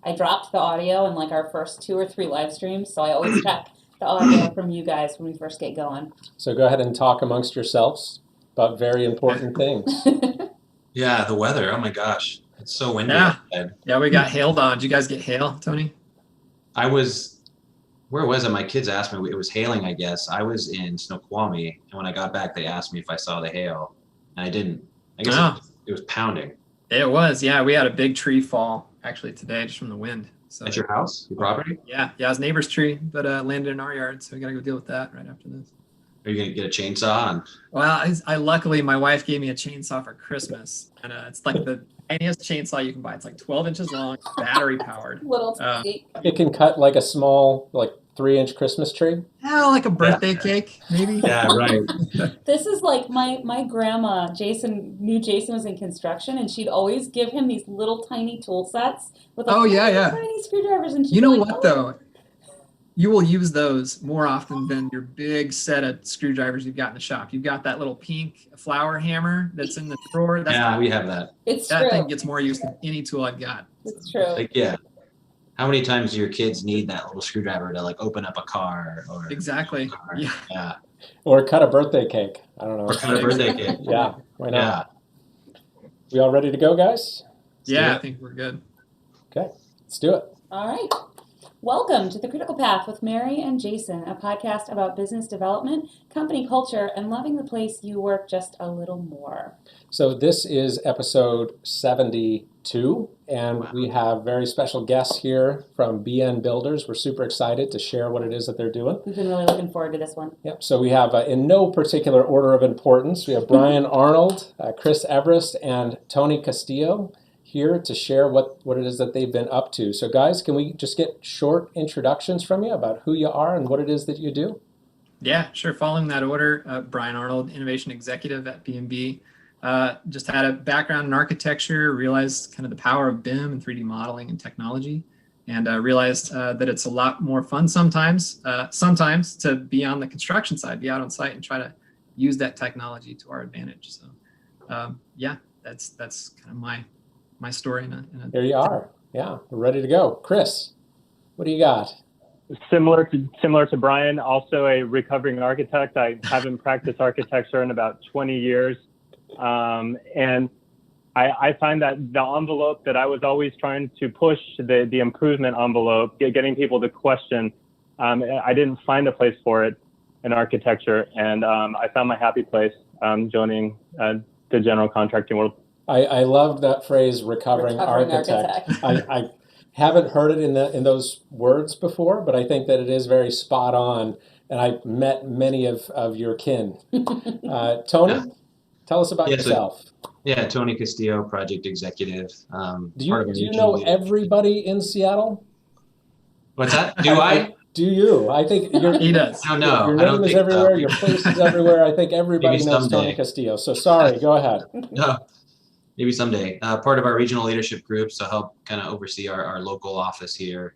I dropped the audio in like our first 2 or 3 live streams, so I always check the audio from you guys when we first get going. So go ahead and talk amongst yourselves about very important things. Yeah, the weather. Oh my gosh. It's so windy Yeah. outside. Yeah, we got hailed on. Did you guys get hail, Tony? Where was it? My kids asked me, it was hailing, I guess. I was in Snoqualmie, and when I got back, they asked me if I saw the hail, and I didn't. I guess it was pounding. It was, yeah. We had a big tree fall actually today just from the wind. So at your house, your property? Yeah, it was a neighbor's tree, but landed in our yard, so we got to go deal with that right after this. Are you gonna get a chainsaw? Well, I luckily my wife gave me a chainsaw for Christmas, and it's like the tiniest chainsaw you can buy. It's like 12 inches long, battery powered. Little tiny. It can cut like a small, like 3-inch Christmas tree. Yeah, like a birthday cake, maybe. Yeah, right. This is like my grandma. Jason knew Jason was in construction, and she'd always give him these little tiny tool sets with like tiny screwdrivers. And you know what though? You will use those more often than your big set of screwdrivers you've got in the shop. You've got that little pink flower hammer that's in the drawer. We have that. That thing gets more use than any tool I've got. It's true. Like, yeah. How many times do your kids need that little screwdriver to like open up a car or exactly? Yeah. Or cut a birthday cake. I don't know. Or cut a birthday cake. Yeah. Why not? Yeah. We all ready to go, guys? I think we're good. Okay, let's do it. All right. Welcome to The Critical Path with Mary and Jason, a podcast about business development, company culture, and loving the place you work just a little more. So this is episode 72, and we have very special guests here from BNBuilders. We're super excited to share what it is that they're doing. We've been really looking forward to this one. Yep. So we have, in no particular order of importance, we have Brian Arnold, Chris Everist, and Tony Castillo here to share what it is that they've been up to. So guys, can we just get short introductions from you about who you are and what it is that you do? Yeah, sure. Following that order, Brian Arnold, Innovation Executive at BNB. Just had a background in architecture, realized kind of the power of BIM and 3D modeling and technology, and realized that it's a lot more fun sometimes to be on the construction side, be out on site and try to use that technology to our advantage. So that's kind of my story. Here you are. Yeah, we're ready to go. Chris, what do you got? Similar to Brian, also a recovering architect. I haven't practiced architecture in about 20 years. And I find that the envelope that I was always trying to push, the improvement envelope, getting people to question, I didn't find a place for it in architecture. And I found my happy place joining the general contracting world. I loved that phrase, recovering architect. I haven't heard it in those words before, but I think that it is very spot on. And I've met many of your kin. Tony, tell us about yourself. Tony Castillo, project executive. Do you know everybody in Seattle? What's that? Do I? Do you? I think he does. I don't know. Your name is everywhere. Your face is everywhere. I think everybody knows Tony Castillo. So sorry, go ahead. No. Maybe someday. Part of our regional leadership group, so help kind of oversee our local office here.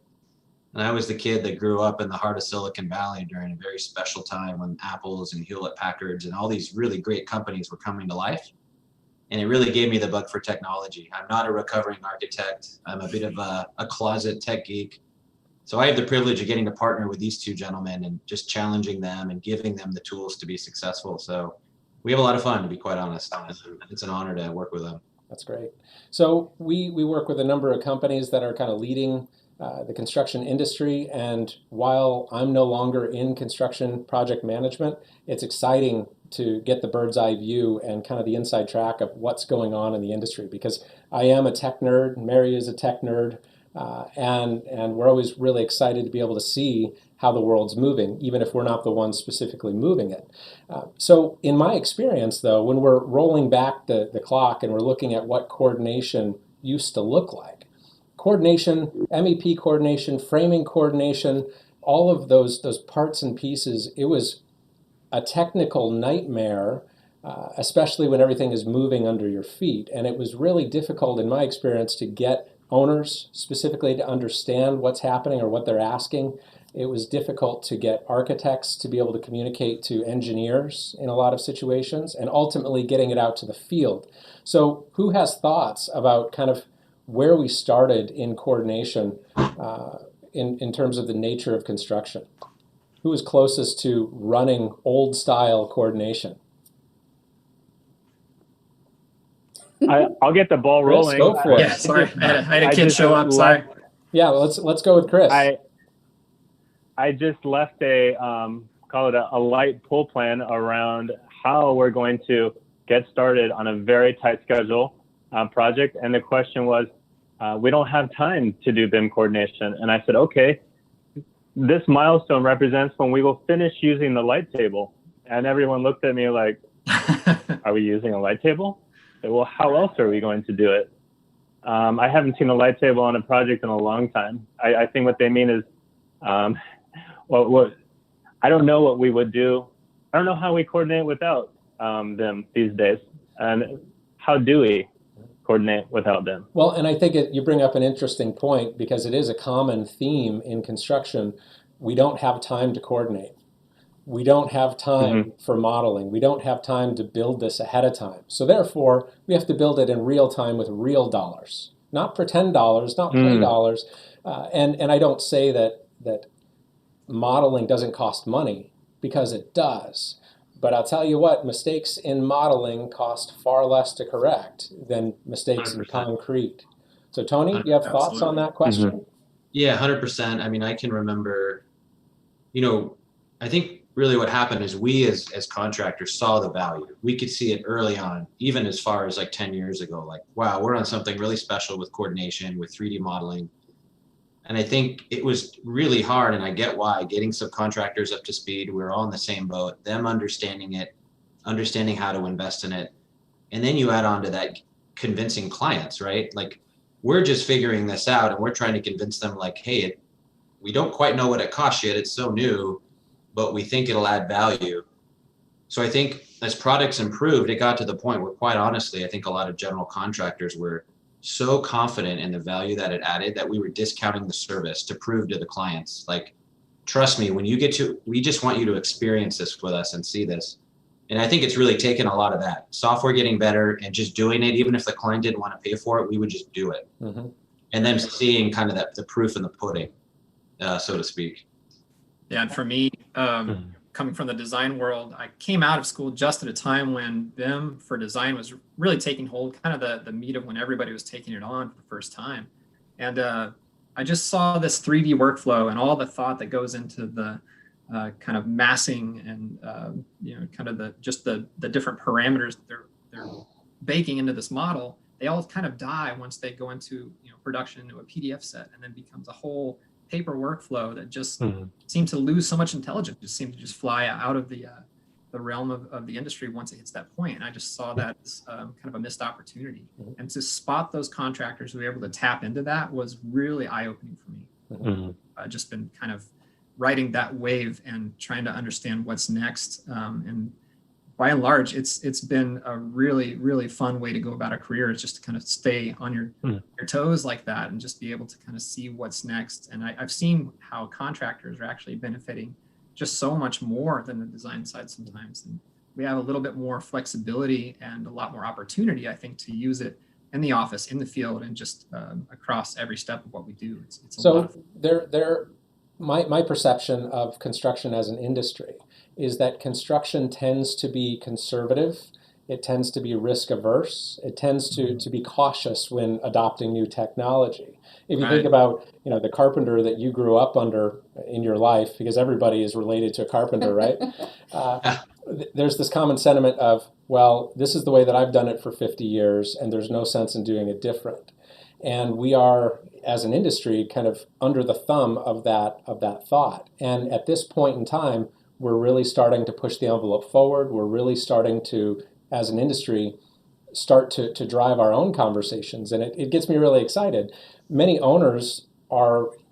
And I was the kid that grew up in the heart of Silicon Valley during a very special time when Apples and Hewlett Packards and all these really great companies were coming to life. And it really gave me the bug for technology. I'm not a recovering architect. I'm a bit of a closet tech geek. So I have the privilege of getting to partner with these two gentlemen and just challenging them and giving them the tools to be successful. So we have a lot of fun, to be quite honest. It's an honor to work with them. That's great. So we work with a number of companies that are kind of leading the construction industry. And while I'm no longer in construction project management, it's exciting to get the bird's eye view and kind of the inside track of what's going on in the industry, because I am a tech nerd, Mary is a tech nerd, and we're always really excited to be able to see how the world's moving, even if we're not the ones specifically moving it. So in my experience, though, when we're rolling back the clock and we're looking at what coordination used to look like, coordination, MEP coordination, framing coordination, all of those parts and pieces, it was a technical nightmare, especially when everything is moving under your feet. And it was really difficult, in my experience, to get owners specifically to understand what's happening or what they're asking. It was difficult to get architects to be able to communicate to engineers in a lot of situations, and ultimately getting it out to the field. So who has thoughts about kind of where we started in coordination in terms of the nature of construction. Who was closest to running old style coordination? I'll get the ball Chris, rolling. go for it. Yeah, sorry. I had a kid show up. Sorry. Yeah, let's go with Chris. I just left call it a light pull plan around how we're going to get started on a very tight schedule project. And the question was, we don't have time to do BIM coordination. And I said, okay, this milestone represents when we will finish using the light table. And everyone looked at me like, are we using a light table? I said, well, how else are we going to do it? I haven't seen a light table on a project in a long time. I think what they mean is, I don't know what we would do. I don't know how we coordinate without them these days. And how do we coordinate without them? Well, and I think you bring up an interesting point, because it is a common theme in construction. We don't have time to coordinate. We don't have time for modeling. We don't have time to build this ahead of time. So therefore, we have to build it in real time with real dollars, not pretend dollars, not play dollars. And I don't say that modeling doesn't cost money, because it does. But I'll tell you what, mistakes in modeling cost far less to correct than mistakes 100%. In concrete. So Tony, do you have thoughts on that question? Yeah, 100%. I mean, I can remember, I think really what happened is we as contractors saw the value. We could see it early on, even as far as like 10 years ago, like, wow, we're on something really special with coordination, with 3D modeling. And I think it was really hard, and I get why, getting subcontractors up to speed. We were all in the same boat, them understanding it, understanding how to invest in it. And then you add on to that convincing clients, right? Like, we're just figuring this out, and we're trying to convince them like, hey, we don't quite know what it costs yet. It's so new, but we think it'll add value. So I think as products improved, it got to the point where, quite honestly, I think a lot of general contractors were so confident in the value that it added that we were discounting the service to prove to the clients, like, trust me, when you get to, we just want you to experience this with us and see this. And I think it's really taken a lot of that software getting better and just doing it. Even if the client didn't want to pay for it, we would just do it. And then seeing kind of the proof in the pudding, so to speak. Yeah, and for me, coming from the design world, I came out of school just at a time when BIM for design was really taking hold, kind of the meat of when everybody was taking it on for the first time. And I just saw this 3D workflow and all the thought that goes into the kind of massing and kind of the different parameters they're baking into this model. They all kind of die once they go into production into a PDF set, and then becomes a whole paper workflow that just seemed to lose so much intelligence. Just seemed to just fly out of the realm of the industry once it hits that point. And I just saw that as kind of a missed opportunity. And to spot those contractors who were able to tap into that was really eye-opening for me. Just been kind of riding that wave and trying to understand what's next. And by and large, it's been a really, really fun way to go about a career, is just to kind of stay on your toes like that and just be able to kind of see what's next. And I've seen how contractors are actually benefiting just so much more than the design side sometimes. And we have a little bit more flexibility and a lot more opportunity, I think, to use it in the office, in the field, and just across every step of what we do. It's so my perception of construction as an industry is that construction tends to be conservative. It tends to be risk averse. It tends to be cautious when adopting new technology. If you think about, the carpenter that you grew up under in your life, because everybody is related to a carpenter, right? There's this common sentiment of, well, this is the way that I've done it for 50 years, and there's no sense in doing it different. And we are, as an industry, kind of under the thumb of that thought. And at this point in time, we're really starting to push the envelope forward. We're really starting to, as an industry, start to drive our own conversations. And it gets me really excited. Many owners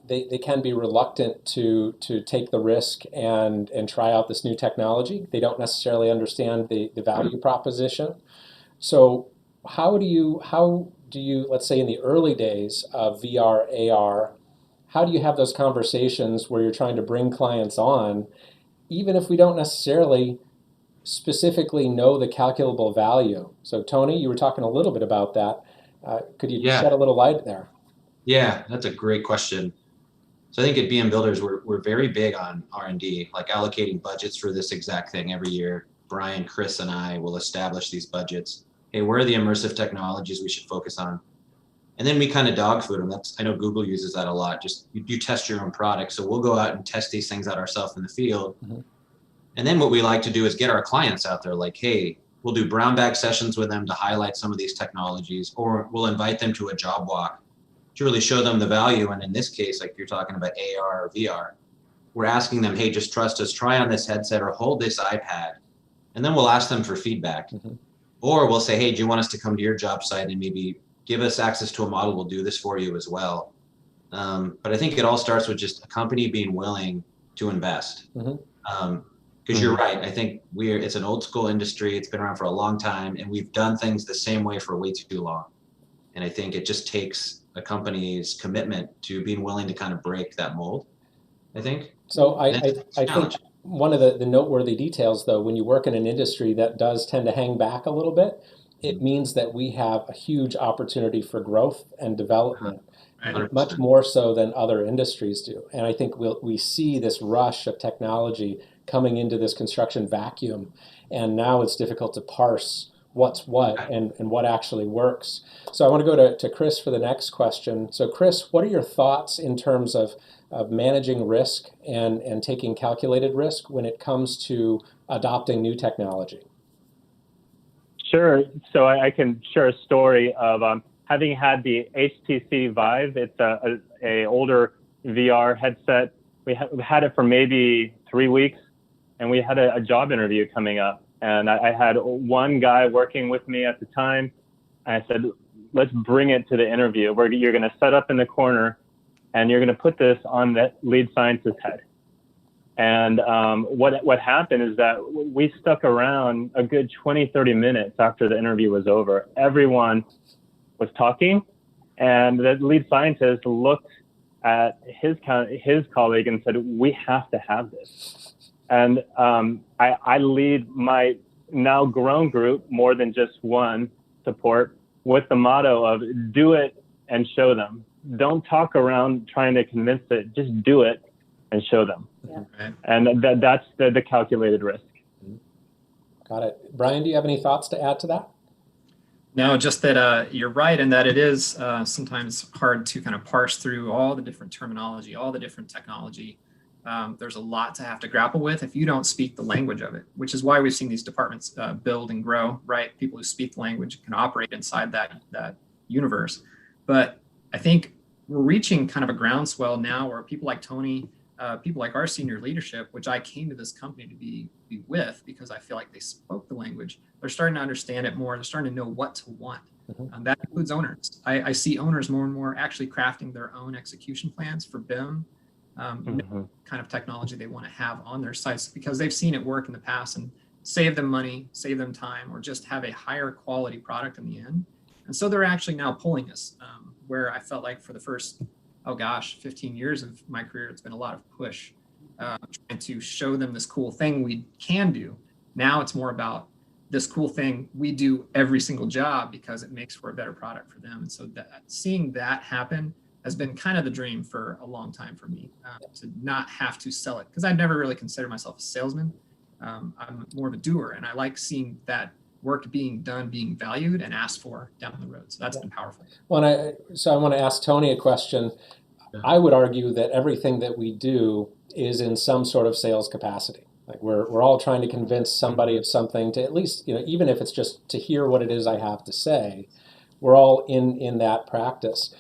they can be reluctant to take the risk and try out this new technology. They don't necessarily understand the value proposition. So how do you, let's say in the early days of VR, AR, how do you have those conversations where you're trying to bring clients on, even if we don't necessarily specifically know the calculable value? So Tony, you were talking a little bit about that. Could you Yeah. shed a little light there? Yeah, that's a great question. So I think at BNBuilders, we're very big on R&D, like allocating budgets for this exact thing every year. Brian, Chris, and I will establish these budgets. Hey, where are the immersive technologies we should focus on? And then we kind of dog food them. I know Google uses that a lot. Just you test your own product. So we'll go out and test these things out ourselves in the field. Mm-hmm. And then what we like to do is get our clients out there like, hey, we'll do brown bag sessions with them to highlight some of these technologies, or we'll invite them to a job walk to really show them the value. And in this case, like you're talking about AR or VR, we're asking them, hey, just trust us, try on this headset or hold this iPad. And then we'll ask them for feedback. Mm-hmm. Or we'll say, hey, do you want us to come to your job site and maybe give us access to a model? We'll do this for you as well. But I think it all starts with just a company being willing to invest. Mm-hmm. Because you're right. I think it's an old school industry. It's been around for a long time, and we've done things the same way for way too long. And I think it just takes a company's commitment to being willing to kind of break that mold, I think. So I think one of the noteworthy details, though, when you work in an industry that does tend to hang back a little bit, it means that we have a huge opportunity for growth and development, 100%. much more so than other industries do. And I think we see this rush of technology coming into this construction vacuum, and now it's difficult to parse what's what and what actually works. So I want to go to Chris for the next question. So Chris, what are your thoughts in terms of managing risk and taking calculated risk when it comes to adopting new technology? Sure. So I can share a story of having had the HTC Vive. It's a older VR headset. We had it for maybe 3 weeks, and we had a job interview coming up. And I had one guy working with me at the time. And I said, let's bring it to the interview where you're going to set up in the corner and you're going to put this on the lead scientist's head. And what happened is that we stuck around a good 20, 30 minutes after the interview was over. Everyone was talking, and the lead scientist looked at his colleague and said, we have to have this. And I lead my now grown group, more than just one support, with the motto of do it and show them. Don't talk around trying to convince it, just do it and show them. Yeah. And that's the calculated risk. Got it. Brian, do you have any thoughts to add to that? No, just that you're right, and that it is sometimes hard to kind of parse through all the different terminology, all the different technology. There's a lot to have to grapple with if you don't speak the language of it, which is why we've seen these departments build and grow, right? People who speak the language can operate inside that universe. But I think we're reaching kind of a groundswell now where people like Tony, people like our senior leadership, which I came to this company to be with because I feel like they spoke the language, they're starting to understand it more. They're starting to know what to want. Mm-hmm. That includes owners. I see owners more and more actually crafting their own execution plans for BIM, kind of technology they want to have on their sites because they've seen it work in the past and save them money, save them time, or just have a higher quality product in the end. And so they're actually now pulling us where I felt like for the first, 15 years of my career, it's been a lot of push trying to show them this cool thing we can do. Now it's more about this cool thing we do every single job because it makes for a better product for them. And so seeing that happen has been kind of the dream for a long time for me, to not have to sell it because I'd never really considered myself a salesman. I'm more of a doer, and I like seeing that work being done, being valued and asked for down the road. So that's been powerful. Well, so I want to ask Tony a question. I would argue that everything that we do is in some sort of sales capacity. Like we're all trying to convince somebody of something to at least, even if it's just to hear what it is I have to say, we're all in that practice.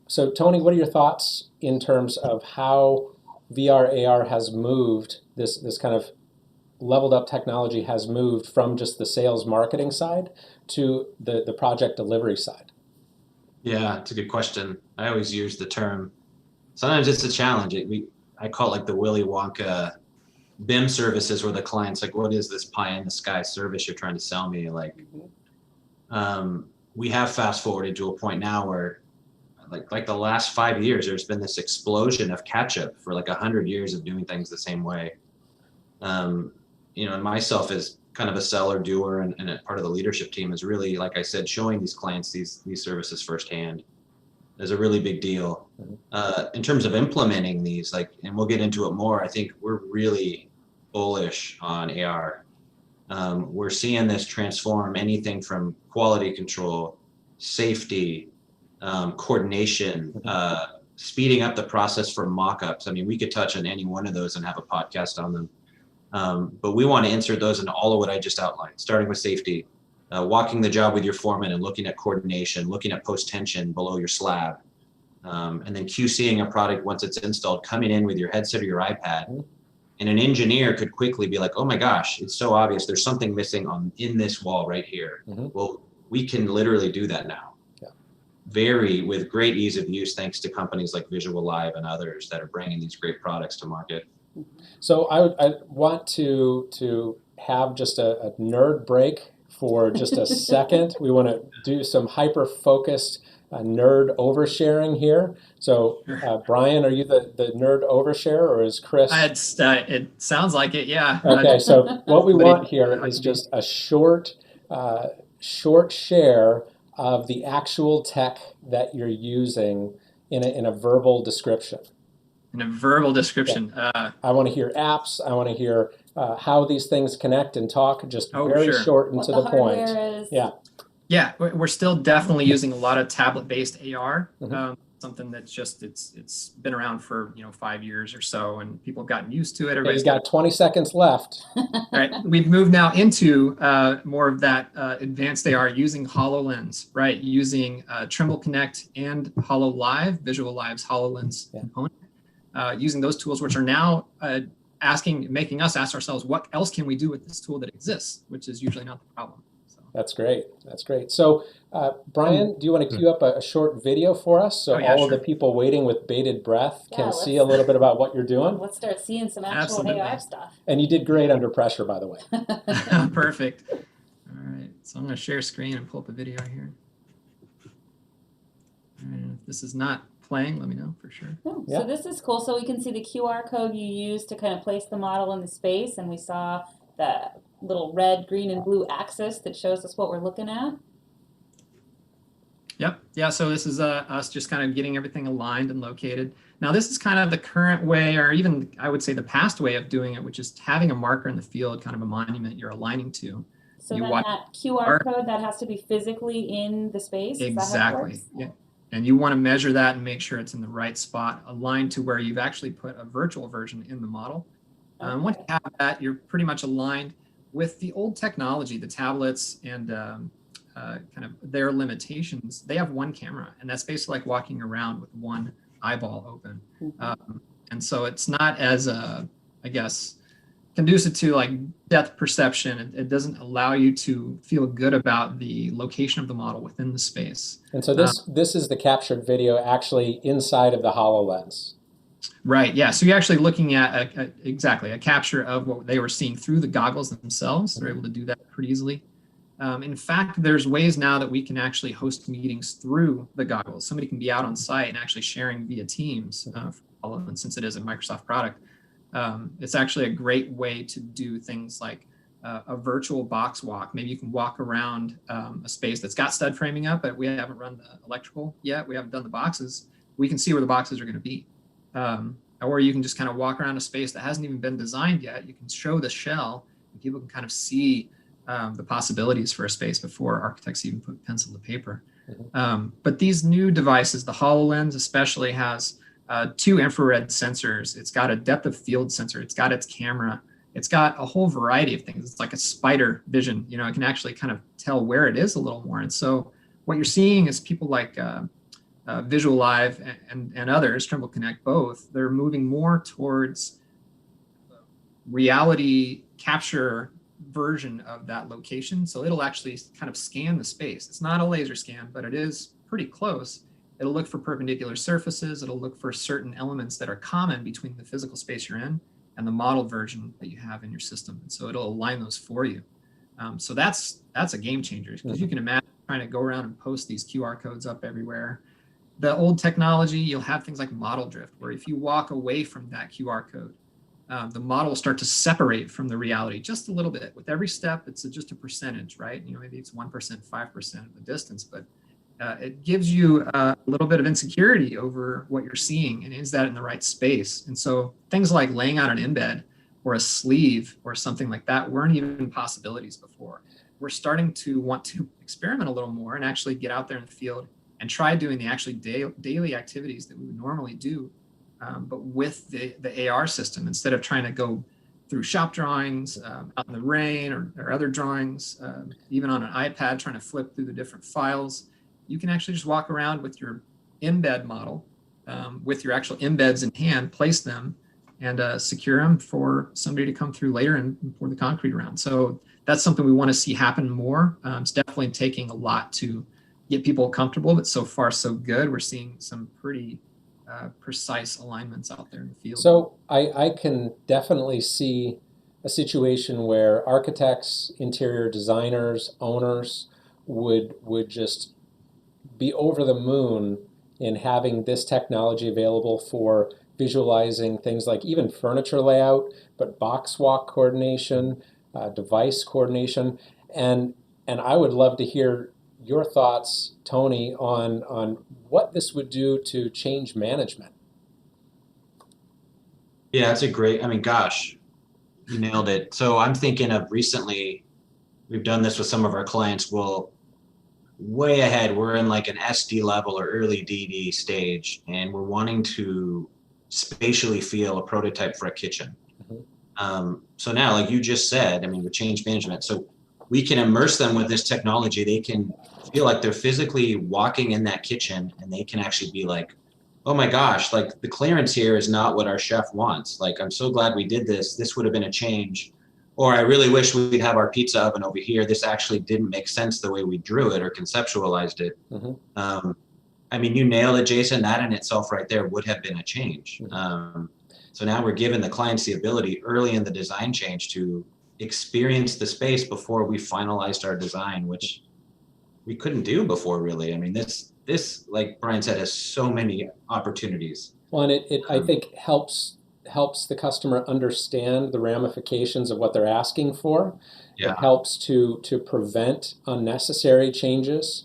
So Tony, what are your thoughts in terms of how VR, AR has moved, this kind of leveled up technology has moved from just the sales marketing side to the project delivery side? Yeah, it's a good question. I always use the term, sometimes it's a challenge. I call it like the Willy Wonka BIM services where the client's like, what is this pie in the sky service you're trying to sell me? Like, we have fast forwarded to a point now where like the last 5 years, there's been this explosion of catch up for like 100 years of doing things the same way. And myself as kind of a seller doer and a part of the leadership team is really, like I said, showing these clients these services firsthand is a really big deal. In terms of implementing these, like, and we'll get into it more, I think we're really bullish on AR. We're seeing this transform anything from quality control, safety, coordination, speeding up the process for mock-ups. I mean, we could touch on any one of those and have a podcast on them. But we want to insert those into all of what I just outlined, starting with safety, walking the job with your foreman and looking at coordination, looking at post-tension below your slab, and then QCing a product once it's installed, coming in with your headset or your iPad. And an engineer could quickly be like, oh my gosh, it's so obvious. There's something missing in this wall right here. Well, we can literally do that now. With great ease of use, thanks to companies like Visual Live and others that are bringing these great products to market. So I want to have just a nerd break for just a second. We want to do some hyper-focused nerd oversharing here. So Brian, are you the nerd overshare, or is Chris? It sounds like it, yeah. Okay, so what we want here is just a short share of the actual tech that you're using in a verbal description. In a verbal description. Yeah. I want to hear apps. I want to hear how these things connect and talk, just very sure. short and to the point. Is. Yeah, we're still definitely using a lot of tablet-based AR. Something that's just it's been around for 5 years or so, and people have gotten used to it. Everybody's got 20 seconds left. Right, we've moved now into more of that advanced AR using HoloLens, right? Using Trimble Connect and HoloLive, Visual Live's HoloLens component. Using those tools, which are now making us ask ourselves, what else can we do with this tool that exists, which is usually not the problem. So. That's great. That's great. So, Brian, do you want to cue up a short video for us so all of the people waiting with bated breath can see a little bit about what you're doing? Let's start seeing some actual AR stuff. And you did great under pressure, by the way. Perfect. All right. So I'm going to share screen and pull up a video here. And if this is not playing, let me know for sure. So this is cool. So we can see the QR code you use to kind of place the model in the space, and we saw the little red, green, and blue axis that shows us what we're looking at. Yep. Yeah. So this is us just kind of getting everything aligned and located. Now this is kind of the current way, or even I would say the past way of doing it, which is having a marker in the field, kind of a monument you're aligning to. So then that QR code, that has to be physically in the space? Exactly. Yeah. And you want to measure that and make sure it's in the right spot, aligned to where you've actually put a virtual version in the model. Once you have that, you're pretty much aligned with the old technology, the tablets and kind of their limitations. They have one camera, and that's basically like walking around with one eyeball open. And so it's not as, I guess, conducive to like depth perception. It doesn't allow you to feel good about the location of the model within the space. And so this is the captured video actually inside of the HoloLens. Right. Yeah. So you're actually looking at a capture of what they were seeing through the goggles themselves. They're able to do that pretty easily. In fact, there's ways now that we can actually host meetings through the goggles. Somebody can be out on site and actually sharing via Teams, since it is a Microsoft product. It's actually a great way to do things like a virtual box walk. Maybe you can walk around a space that's got stud framing up, but we haven't run the electrical yet. We haven't done the boxes. We can see where the boxes are going to be. Or you can just kind of walk around a space that hasn't even been designed yet. You can show the shell, and people can kind of see the possibilities for a space before architects even put pencil to paper. But these new devices, the HoloLens especially, has 2 infrared sensors. It's got a depth of field sensor. It's got its camera. It's got a whole variety of things. It's like a spider vision. It can actually kind of tell where it is a little more. And so what you're seeing is people like Visual Live and others, Trimble Connect both, they're moving more towards reality capture version of that location. So it'll actually kind of scan the space. It's not a laser scan, but it is pretty close. It'll look for perpendicular surfaces. It'll look for certain elements that are common between the physical space you're in and the model version that you have in your system. And so it'll align those for you. So that's a game changer, because you can imagine trying to go around and post these QR codes up everywhere. The old technology, you'll have things like model drift, where if you walk away from that QR code, the model will start to separate from the reality just a little bit. With every step, it's just a percentage, right? Maybe it's 1%, 5% of the distance, but it gives you a little bit of insecurity over what you're seeing, and is that in the right space? And so things like laying out an embed or a sleeve or something like that weren't even possibilities before. We're starting to want to experiment a little more and actually get out there in the field and try doing the actually daily activities that we would normally do, but with the AR system, instead of trying to go through shop drawings out in the rain or other drawings, even on an iPad, trying to flip through the different files. You can actually just walk around with your embed model, with your actual embeds in hand, place them, and secure them for somebody to come through later and pour the concrete around. So that's something we want to see happen more. It's definitely taking a lot to get people comfortable, but so far so good. We're seeing some pretty precise alignments out there in the field. So I can definitely see a situation where architects, interior designers, owners would just be over the moon in having this technology available for visualizing things like even furniture layout, but box walk coordination, device coordination, and I would love to hear your thoughts, Tony, on what this would do to change management. Yeah, that's a great, I mean, gosh, you nailed it. So I'm thinking of recently, we've done this with some of our clients. Well, way ahead, we're in like an SD level or early DD stage, and we're wanting to spatially feel a prototype for a kitchen. So now, like you just said, I mean, with change management, so we can immerse them with this technology. They can feel like they're physically walking in that kitchen, and they can actually be like, oh my gosh, like the clearance here is not what our chef wants. Like, I'm so glad we did this. This would have been a change. Or I really wish we'd have our pizza oven over here. This actually didn't make sense the way we drew it or conceptualized it. I mean, you nailed it, Jason. That in itself right there would have been a change. So now we're giving the clients the ability early in the design change to experience the space before we finalized our design, which we couldn't do before, really. I mean, this, like Brian said, has so many opportunities. Well, and it I think helps the customer understand the ramifications of what they're asking for. Yeah. It helps to prevent unnecessary changes,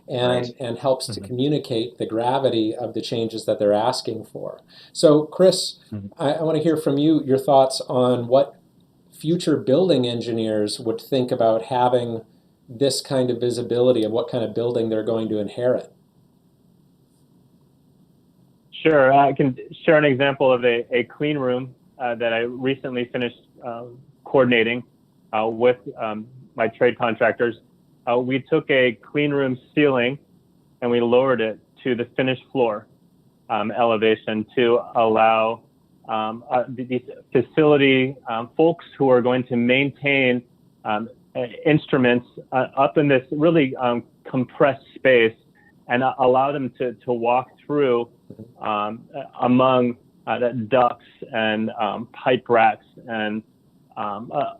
and Right. and helps to communicate the gravity of the changes that they're asking for. So, Chris, I want to hear from you your thoughts on what future building engineers would think about having this kind of visibility of what kind of building they're going to inherit. Sure, I can share an example of a clean room that I recently finished coordinating with my trade contractors. We took a clean room ceiling and we lowered it to the finished floor elevation to allow these facility folks who are going to maintain instruments up in this really compressed space and allow them to walk through among the ducts and pipe racks and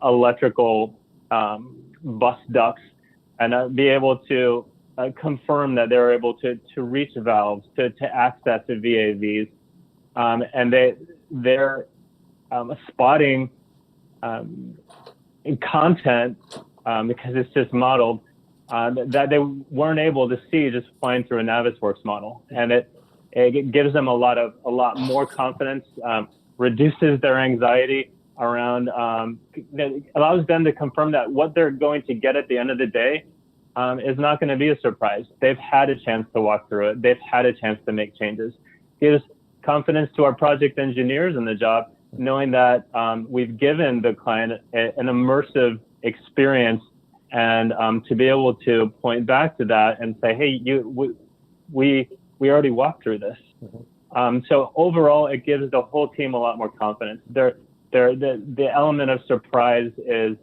electrical bus ducts, and be able to confirm that they're able to reach valves, to access the VAVs, and they're spotting content because it's just modeled that they weren't able to see just flying through a Navisworks model, and it gives them a lot more confidence, reduces their anxiety around, allows them to confirm that what they're going to get at the end of the day is not going to be a surprise. They've had a chance to walk through it. They've had a chance to make changes. Gives confidence to our project engineers in the job, knowing that we've given the client an immersive experience, and to be able to point back to that and say, hey, we already walked through this. So overall, it gives the whole team a lot more confidence. The element of surprise is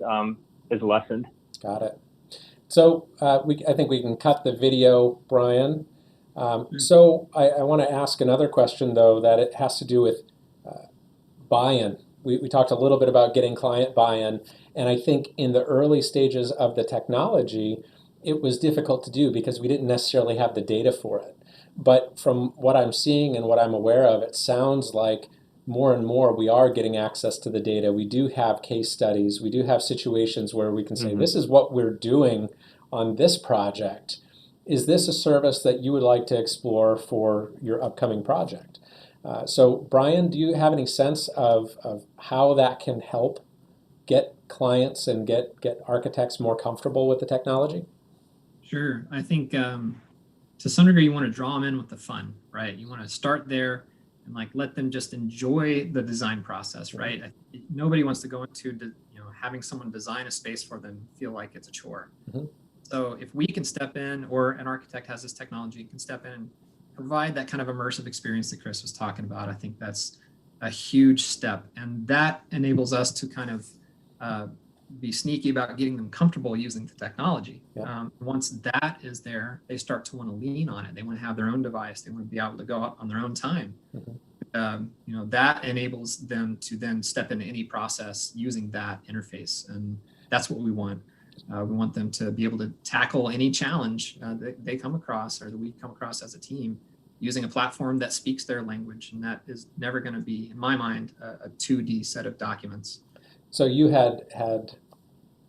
lessened. Got it. So I think we can cut the video, Brian. So I want to ask another question, though, that it has to do with buy-in. We talked a little bit about getting client buy-in, and I think in the early stages of the technology, it was difficult to do because we didn't necessarily have the data for it. But from what I'm seeing and what I'm aware of, it sounds like more and more we are getting access to the data. We do have case studies. We do have situations where we can say, this is what we're doing on this project. Is this a service that you would like to explore for your upcoming project? So Brian, do you have any sense of how that can help get clients and get architects more comfortable with the technology? Sure. I think to some degree you want to draw them in with the fun, right? You want to start there and like let them just enjoy the design process, right? Nobody wants to go into having someone design a space for them feel like it's a chore. So if we can step in, or an architect has this technology, can step in and provide that kind of immersive experience that Chris was talking about, I think that's a huge step. And that enables us to kind of be sneaky about getting them comfortable using the technology. Once that is there, they start to want to lean on it. They want to have their own device. They want to be able to go out on their own time. That enables them to then step into any process using that interface. And that's what we want. We want them to be able to tackle any challenge that they come across, or that we come across as a team, using a platform that speaks their language. And that is never going to be, in my mind, a 2D set of documents. So you had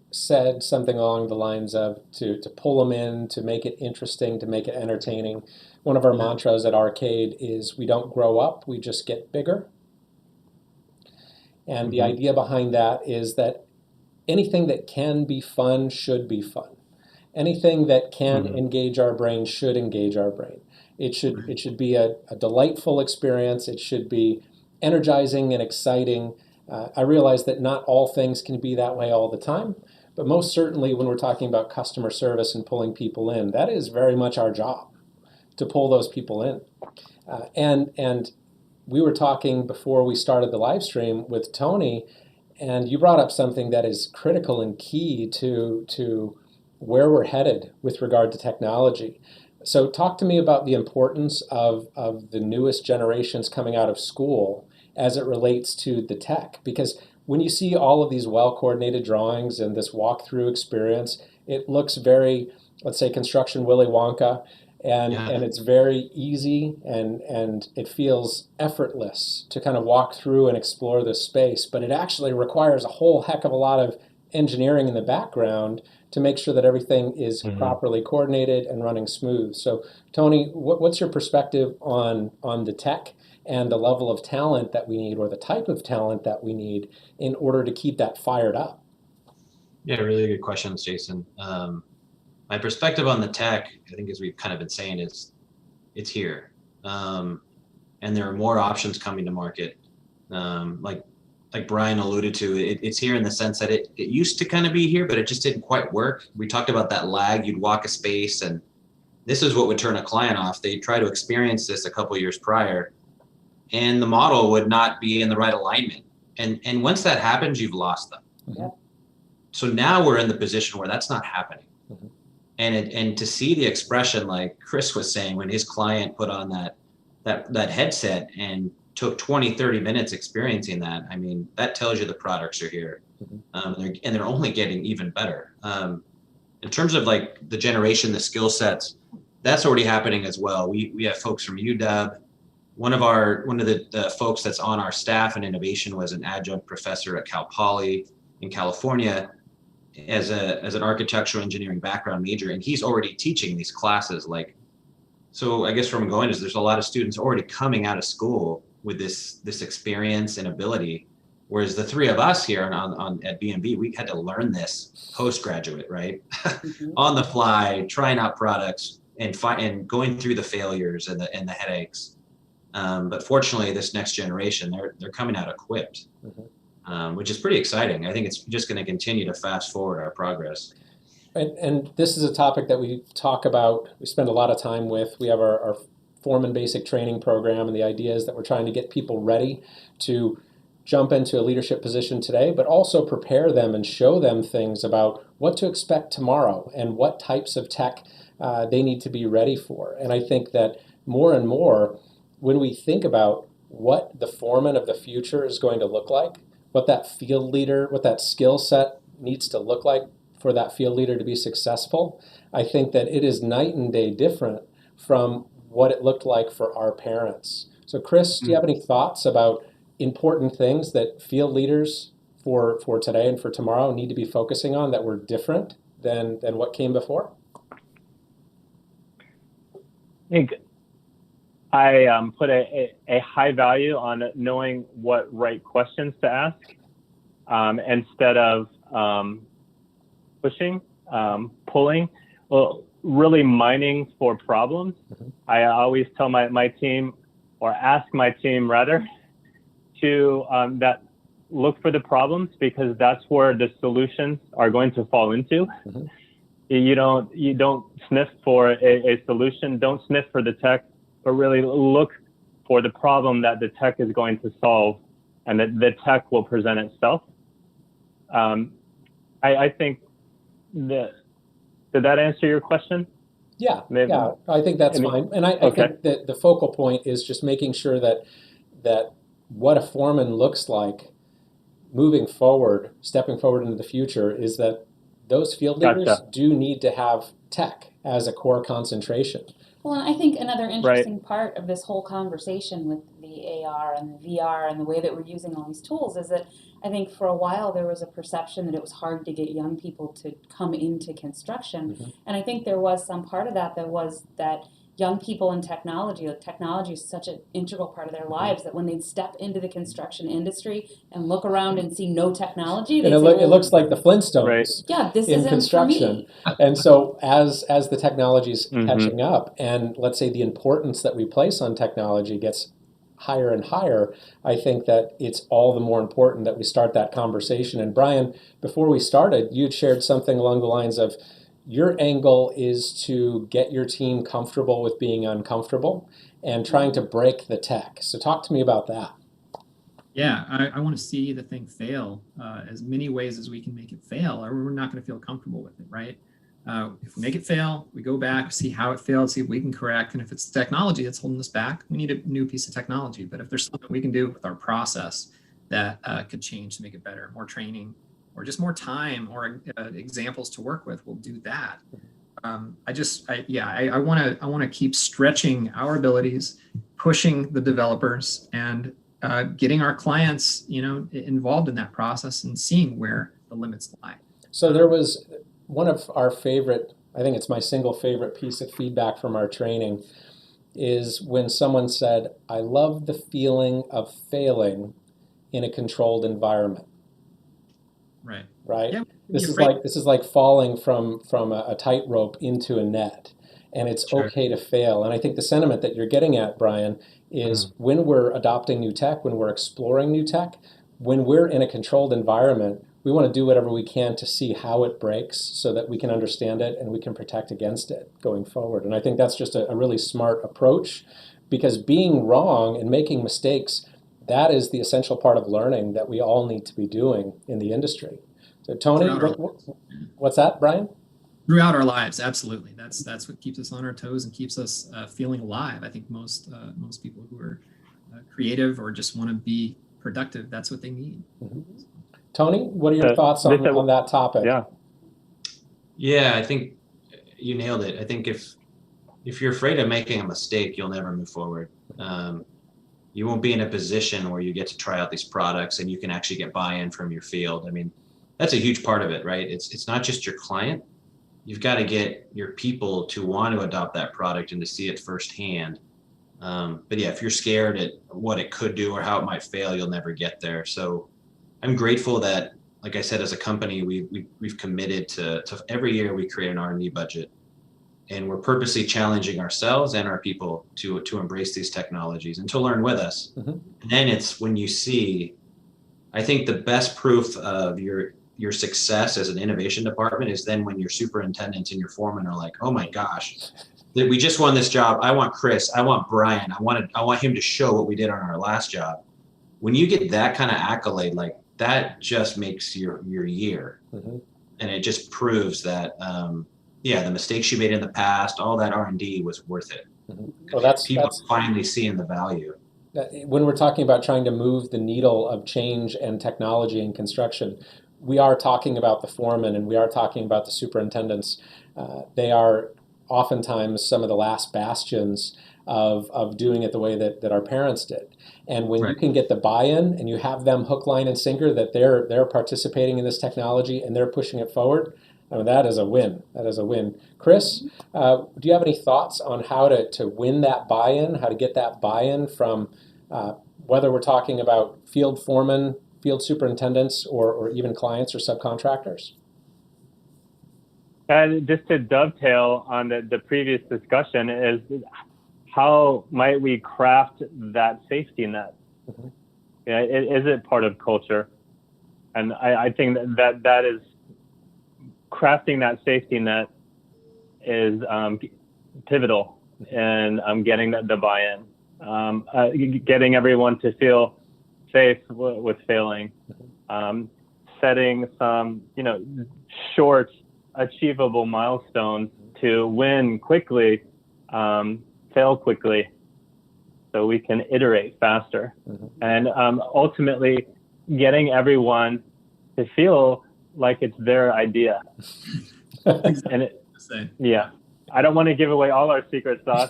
said something along the lines of to pull them in, to make it interesting, to make it entertaining. One of our mantras at Arcade is we don't grow up, we just get bigger. And the idea behind that is that anything that can be fun should be fun. Anything that can engage our brain should engage our brain. It should be a delightful experience. It should be energizing and exciting. I realize that not all things can be that way all the time, but most certainly when we're talking about customer service and pulling people in, that is very much our job, to pull those people in. And we were talking before we started the live stream with Tony, and you brought up something that is critical and key to where we're headed with regard to technology. So talk to me about the importance of the newest generations coming out of school as it relates to the tech. Because when you see all of these well-coordinated drawings and this walkthrough experience, it looks very, let's say, construction Willy Wonka, and it's very easy and it feels effortless to kind of walk through and explore this space. But it actually requires a whole heck of a lot of engineering in the background to make sure that everything is properly coordinated and running smooth. So Tony, what's your perspective on the tech and the level of talent that we need, or the type of talent that we need, in order to keep that fired up? Yeah, really good questions, Jason. My perspective on the tech, I think, as we've kind of been saying, is it's here. And there are more options coming to market. Like Brian alluded to, it's here in the sense that it used to kind of be here, but it just didn't quite work. We talked about that lag. You'd walk a space, and this is what would turn a client off. They'd try to experience this a couple years prior, and the model would not be in the right alignment. And once that happens, you've lost them. So now we're in the position where that's not happening. And to see the expression, like Chris was saying, when his client put on that headset and took 20, 30 minutes experiencing that, I mean, that tells you the products are here. And they're only getting even better. In terms of like the generation, the skill sets, that's already happening as well. We have folks from UW. One of the folks that's on our staff in innovation was an adjunct professor at Cal Poly in California as an architectural engineering background major, and he's already teaching these classes. So I guess where I'm going is there's a lot of students already coming out of school with this experience and ability, whereas the three of us here at BNB, we had to learn this postgraduate, right? On the fly, trying out products and going through the failures and the headaches. But fortunately, this next generation, they're coming out equipped, which is pretty exciting. I think it's just going to continue to fast forward our progress. And this is a topic that we talk about, we spend a lot of time with. We have our Foreman Basic Training Program, and the idea is that we're trying to get people ready to jump into a leadership position today, but also prepare them and show them things about what to expect tomorrow and what types of tech they need to be ready for. And I think that more and more, when we think about what the foreman of the future is going to look like, what that field leader, what that skill set needs to look like for that field leader to be successful, I think that it is night and day different from what it looked like for our parents. So Chris, do you have any thoughts about important things that field leaders for today and for tomorrow need to be focusing on that were different than what came before? I think I put a high value on knowing what right questions to ask instead of pushing, pulling, well, really mining for problems. I always tell my team, or ask my team rather, to that look for the problems, because that's where the solutions are going to fall into. You don't sniff for a solution, don't sniff for the tech, but really look for the problem that the tech is going to solve, and that the tech will present itself. I think did that answer your question? Yeah, Maybe. yeah, I think that's fine. And I think that the focal point is just making sure that what a foreman looks like moving forward, stepping forward into the future, is that those field leaders do need to have tech as a core concentration. Well, and I think another interesting part of this whole conversation with the AR and the VR and the way that we're using all these tools is that I think for a while there was a perception that it was hard to get young people to come into construction. And I think there was some part of that was that young people in technology, like technology is such an integral part of their lives that when they step into the construction industry and look around and see no technology, and it looks like the Flintstones this in isn't construction. For me. And so as the technology is catching up, and let's say the importance that we place on technology gets higher and higher, I think that it's all the more important that we start that conversation. And Brian, before we started, you'd shared something along the lines of, your angle is to get your team comfortable with being uncomfortable and trying to break the tech. So talk to me about that. Yeah, I want to see the thing fail as many ways as we can make it fail, or we're not going to feel comfortable with it, right? If we make it fail, we go back, see how it failed, see if we can correct. And if it's technology that's holding us back, we need a new piece of technology. But if there's something we can do with our process that could change to make it better, more training, or just more time or examples to work with, we'll do that. I want to keep stretching our abilities, pushing the developers, and getting our clients, involved in that process and seeing where the limits lie. So there was one of our favorite, I think it's my single favorite piece of feedback from our training, is when someone said, "I love the feeling of failing in a controlled environment." Right. Yeah, this is like falling from a tightrope into a net, and it's okay to fail. And I think the sentiment that you're getting at, Brian, is when we're adopting new tech, when we're exploring new tech, when we're in a controlled environment, we want to do whatever we can to see how it breaks so that we can understand it and we can protect against it going forward. And I think that's just a really smart approach, because being wrong and making mistakes, that is the essential part of learning that we all need to be doing in the industry. So Tony, what's that, Brian? Throughout our lives, absolutely. That's what keeps us on our toes and keeps us feeling alive. I think most people who are creative or just want to be productive, that's what they need. Tony, what are your thoughts on that topic? Yeah, I think you nailed it. I think if you're afraid of making a mistake, you'll never move forward. You won't be in a position where you get to try out these products and you can actually get buy-in from your field. I mean, that's a huge part of it, right? It's not just your client. You've got to get your people to want to adopt that product and to see it firsthand. But yeah, if you're scared at what it could do or how it might fail, you'll never get there. So I'm grateful that, like I said, as a company, we've committed to every year we create an R&D budget, and we're purposely challenging ourselves and our people to embrace these technologies and to learn with us. And then it's when you see, I think the best proof of your success as an innovation department is then when your superintendents and your foremen are like, "Oh my gosh, we just won this job. I want Chris. I want Brian. I want him to show what we did on our last job." When you get that kind of accolade, like that just makes your year, and it just proves that the mistakes you made in the past, all that R&D was worth it. Well, that's finally seeing the value. When we're talking about trying to move the needle of change and technology in construction, we are talking about the foreman and we are talking about the superintendents. They are oftentimes some of the last bastions of doing it the way that our parents did. And when you Right. can get the buy-in and you have them hook, line, and sinker that they're participating in this technology and they're pushing it forward, I mean, that is a win. That is a win. Chris, do you have any thoughts on how to win that buy-in, how to get that buy-in from whether we're talking about field foremen, field superintendents, or even clients or subcontractors? And just to dovetail on the previous discussion is how might we craft that safety net? Mm-hmm. Yeah, is it part of culture? And I think that is crafting that safety net is pivotal in getting the buy-in, getting everyone to feel safe with failing, setting some short, achievable milestones to win quickly, fail quickly, so we can iterate faster, and ultimately getting everyone to feel like it's their idea. And yeah, I don't want to give away all our secret sauce,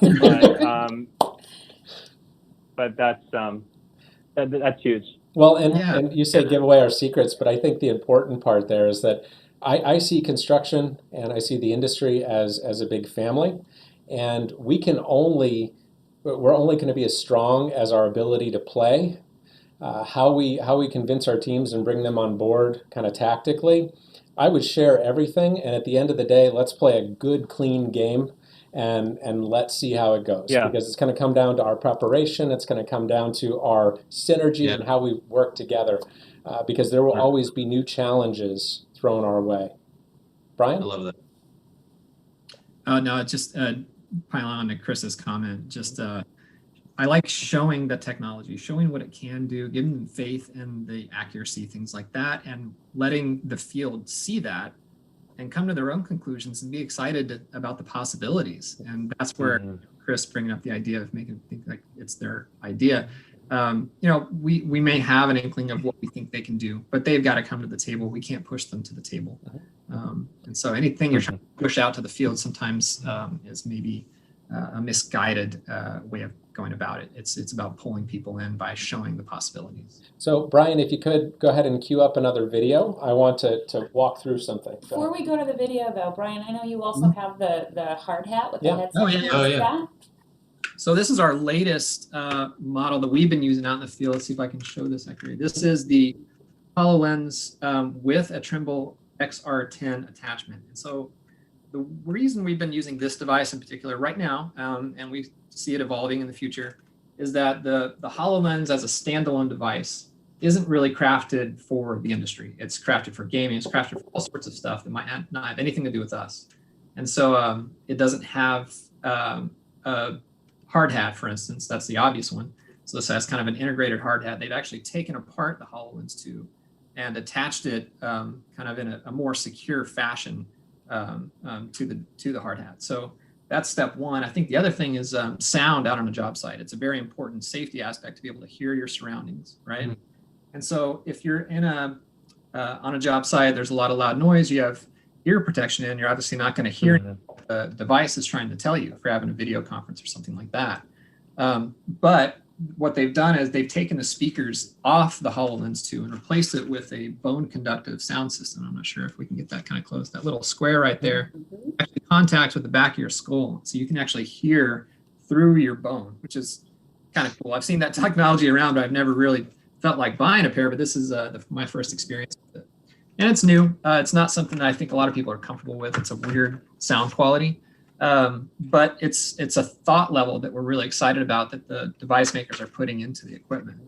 but that's huge. Well, and you say give away our secrets, but I think the important part there is that I see construction and I see the industry as a big family, and we're only going to be as strong as our ability to play. How we convince our teams and bring them on board kind of tactically. I would share everything, and at the end of the day, let's play a good, clean game, and let's see how it goes. Yeah. Because it's going to come down to our preparation. It's going to come down to our synergy and how we work together. Because there will always be new challenges thrown our way. Brian? I love that. Oh, no, just piling on to Chris's comment. Just I like showing the technology, showing what it can do, giving them faith in the accuracy, things like that, and letting the field see that and come to their own conclusions and be excited about the possibilities. And that's where Chris bringing up the idea of making it think like it's their idea. We may have an inkling of what we think they can do, but they've got to come to the table. We can't push them to the table. And so anything you're trying to push out to the field sometimes is maybe a misguided way of going about it. It's about pulling people in by showing the possibilities. So Brian, if you could go ahead and queue up another video. I want to walk through something. Before we go to the video though, Brian, I know you also have the hard hat with the headset. Oh, yeah. Oh, yeah. So this is our latest model that we've been using out in the field. Let's see if I can show this accurately. This is the HoloLens with a Trimble XR10 attachment. And so the reason we've been using this device in particular right now, and we see it evolving in the future, is that the HoloLens as a standalone device isn't really crafted for the industry. It's crafted for gaming. It's crafted for all sorts of stuff that might not have anything to do with us. And so it doesn't have a hard hat, for instance. That's the obvious one. So this has kind of an integrated hard hat. They've actually taken apart the HoloLens 2 and attached it kind of in a more secure fashion to the hard hat. So that's step one. I think the other thing is sound out on a job site. It's a very important safety aspect to be able to hear your surroundings, right? Mm-hmm. And so if you're in on a job site, there's a lot of loud noise, you have ear protection in, you're obviously not going to hear what the device is trying to tell you if you're having a video conference or something like that. But what they've done is they've taken the speakers off the HoloLens 2 and replaced it with a bone conductive sound system. I'm not sure if we can get that kind of close. That little square right there actually contacts with the back of your skull. So you can actually hear through your bone, which is kind of cool. I've seen that technology around, but I've never really felt like buying a pair, but this is my first experience with it. And it's new. It's not something that I think a lot of people are comfortable with. It's a weird sound quality. But it's a thought level that we're really excited about that the device makers are putting into the equipment.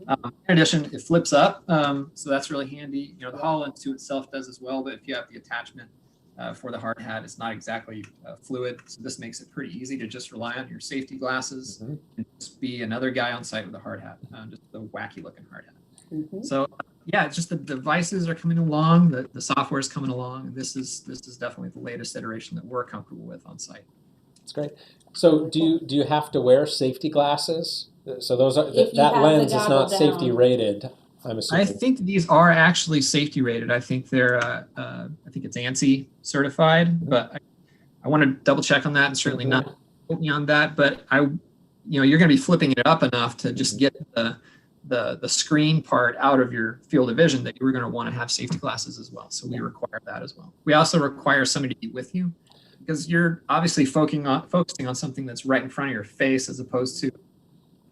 In addition, it flips up, so that's really handy. You know, the HoloLens 2 itself does as well, but if you have the attachment for the hard hat, it's not exactly fluid. So this makes it pretty easy to just rely on your safety glasses and just be another guy on site with a hard hat, just a wacky looking hard hat. So yeah, it's just the devices are coming along, the software is coming along, and this is definitely the latest iteration that we're comfortable with on site. That's great. So do you have to wear safety glasses? So those are that lens is not safety rated, I'm assuming. I think these are actually safety rated. I think they're I think it's ANSI certified, but I want to double check on that and certainly not put me on that. But you're going to be flipping it up enough to just get the screen part out of your field of vision that you were going to want to have safety glasses as well. So we require that as well. We also require somebody to be with you, because you're obviously focusing on something that's right in front of your face, as opposed to,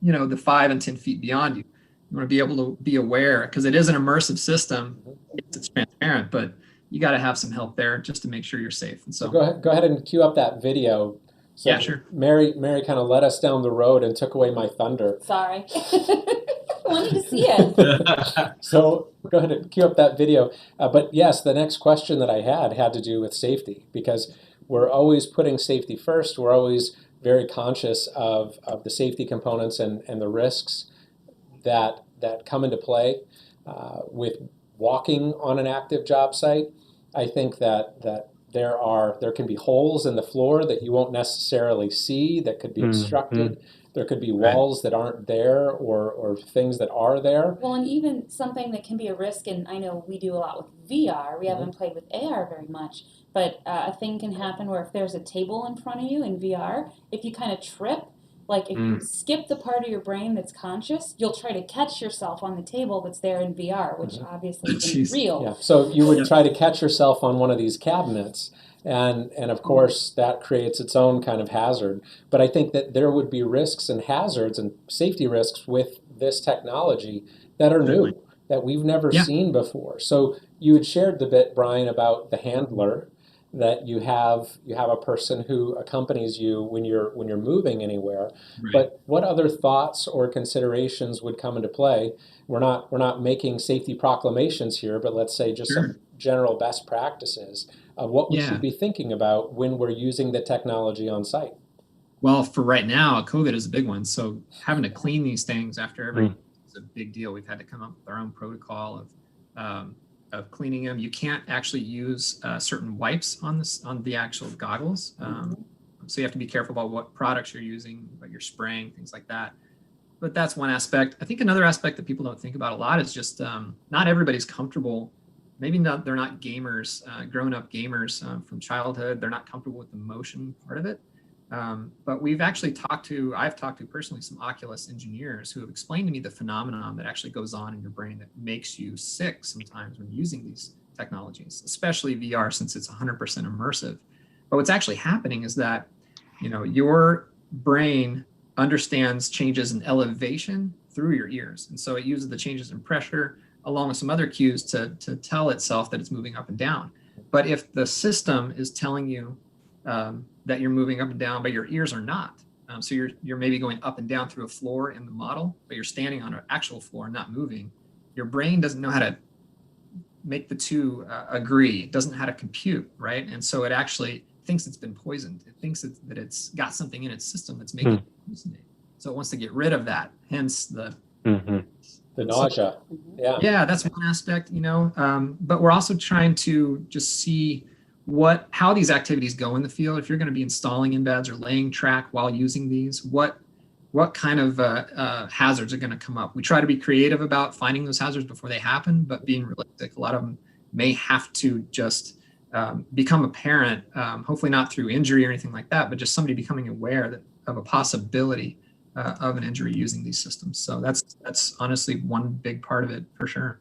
the 5 and 10 feet beyond you. You want to be able to be aware, because it is an immersive system. It's transparent, but you got to have some help there just to make sure you're safe. And so go ahead and cue up that video. So yeah, sure. Mary kind of led us down the road and took away my thunder. Sorry. I wanted to see it. So go ahead and cue up that video. But yes, the next question that I had to do with safety, because we're always putting safety first. We're always very conscious of the safety components and the risks that come into play with walking on an active job site. I think that there can be holes in the floor that you won't necessarily see, that could be obstructed. There could be walls that aren't there, or things that are there. Well, and even something that can be a risk, and I know we do a lot with VR. We haven't played with AR very much, but a thing can happen where if there's a table in front of you in VR, if you kind of trip, like if you skip the part of your brain that's conscious, you'll try to catch yourself on the table that's there in VR, which obviously isn't real. Yeah. So you would try to catch yourself on one of these cabinets, and of course that creates its own kind of hazard. But I think that there would be risks and hazards and safety risks with this technology that are new, that we've never seen before. So you had shared the bit, Brian, about the handler, that you have a person who accompanies you when you're moving anywhere. Right. But what other thoughts or considerations would come into play? We're not making safety proclamations here, but let's say just some general best practices of what we should be thinking about when we're using the technology on site. Well, for right now, COVID is a big one. So having to clean these things after every is a big deal. We've had to come up with our own protocol of cleaning them. You can't actually use certain wipes on the actual goggles. So you have to be careful about what products you're using, what you're spraying, things like that. But that's one aspect. I think another aspect that people don't think about a lot is just not everybody's comfortable. Maybe they're not gamers, grown-up gamers from childhood. They're not comfortable with the motion part of it. But I've talked to personally some Oculus engineers who have explained to me the phenomenon that actually goes on in your brain that makes you sick sometimes when using these technologies, especially VR, since it's 100% immersive. But what's actually happening is that, your brain understands changes in elevation through your ears. And so it uses the changes in pressure along with some other cues to tell itself that it's moving up and down. But if the system is telling you that you're moving up and down, but your ears are not. So you're maybe going up and down through a floor in the model, but you're standing on an actual floor, not moving. Your brain doesn't know how to make the two agree. It doesn't know how to compute, right? And so it actually thinks it's been poisoned. It thinks that it's got something in its system that's making it hallucinate. So it wants to get rid of that. Hence the nausea. Yeah, that's one aspect, but we're also trying to just see how these activities go in the field. If you're going to be installing embeds or laying track while using these, what kind of hazards are going to come up? We try to be creative about finding those hazards before they happen, but being realistic, a lot of them may have to just become apparent, hopefully not through injury or anything like that, but just somebody becoming aware of a possibility of an injury using these systems. So that's honestly one big part of it for sure.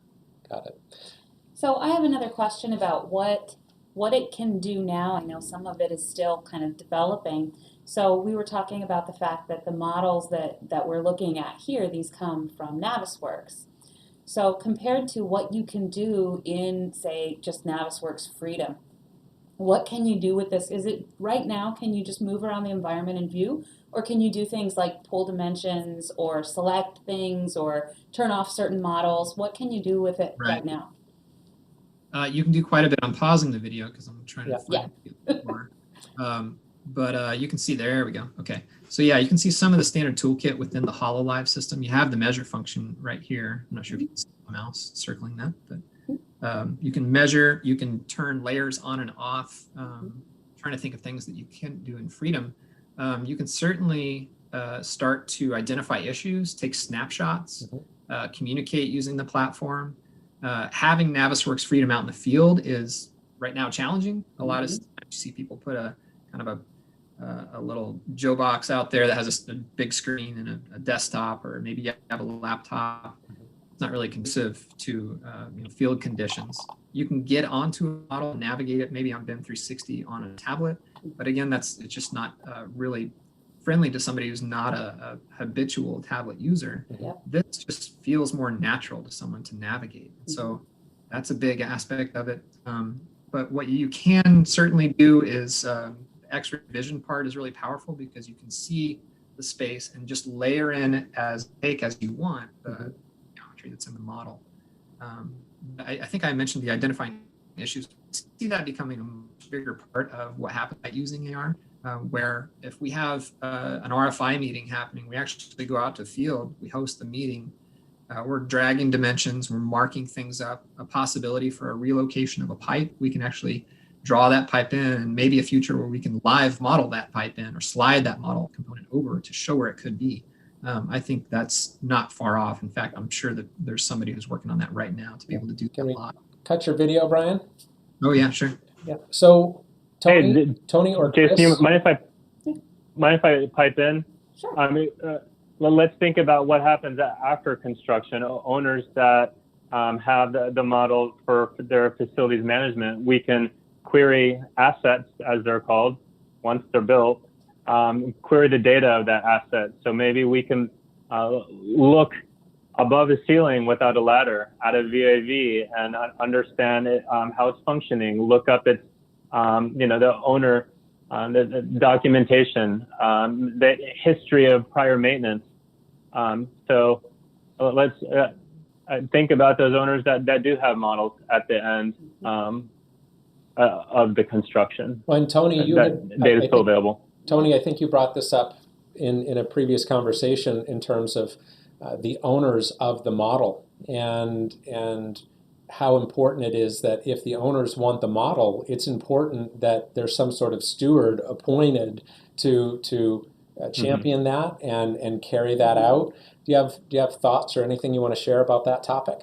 Got it. So I have another question about what it can do now. I know some of it is still kind of developing. So we were talking about the fact that the models that we're looking at here, these come from Navisworks. So compared to what you can do in, say, just Navisworks Freedom, what can you do with this? Is it right now, can you just move around the environment and view? Or can you do things like pull dimensions or select things or turn off certain models? What can you do with it right now? You can do quite a bit. I'm pausing the video because I'm trying to find it more. But you can see, there we go. Okay. So yeah, you can see some of the standard toolkit within the HoloLive system. You have the measure function right here. I'm not sure if you can see the mouse circling that, but you can measure, you can turn layers on and off. Trying to think of things that you can't do in Freedom. You can certainly start to identify issues, take snapshots, communicate using the platform. Having Navisworks Freedom out in the field is right now challenging. A lot of times you see people put a kind of a little Joe box out there that has a big screen and a desktop, or maybe you have a laptop. It's not really conducive to field conditions. You can get onto a model, navigate it maybe on BIM 360 on a tablet, but again, it's just not really friendly to somebody who's not a habitual tablet user. Yeah. This just feels more natural to someone to navigate. So that's a big aspect of it. But what you can certainly do is the X-ray vision part is really powerful, because you can see the space and just layer in as you want the geometry that's in the model. I think I mentioned the identifying issues. See that becoming a much bigger part of what happens by using AR, where if we have an RFI meeting happening, we actually go out to the field, we host the meeting, we're dragging dimensions, we're marking things up, a possibility for a relocation of a pipe. We can actually draw that pipe in, and maybe a future where we can live model that pipe in or slide that model component over to show where it could be. I think that's not far off. In fact, I'm sure that there's somebody who's working on that right now to be able to do that a lot. Cut your video, Brian? Oh yeah, sure. Yeah. So Tony, Tony or Chris? Jason, mind if I pipe in? Sure. I mean, let's think about what happens after construction. Owners that have the model for their facilities management, we can query assets, as they're called, once they're built, query the data of that asset. So maybe we can look above the ceiling without a ladder at a VAV and understand how it's functioning, look up its, the owner, the documentation, the history of prior maintenance. So let's think about those owners that do have models at the end of the construction. Well, and Tony, data is still available. Tony, I think you brought this up in a previous conversation in terms of the owners of the model and how important it is that if the owners want the model, it's important that there's some sort of steward appointed to champion that and carry that out. Do you have thoughts or anything you want to share about that topic?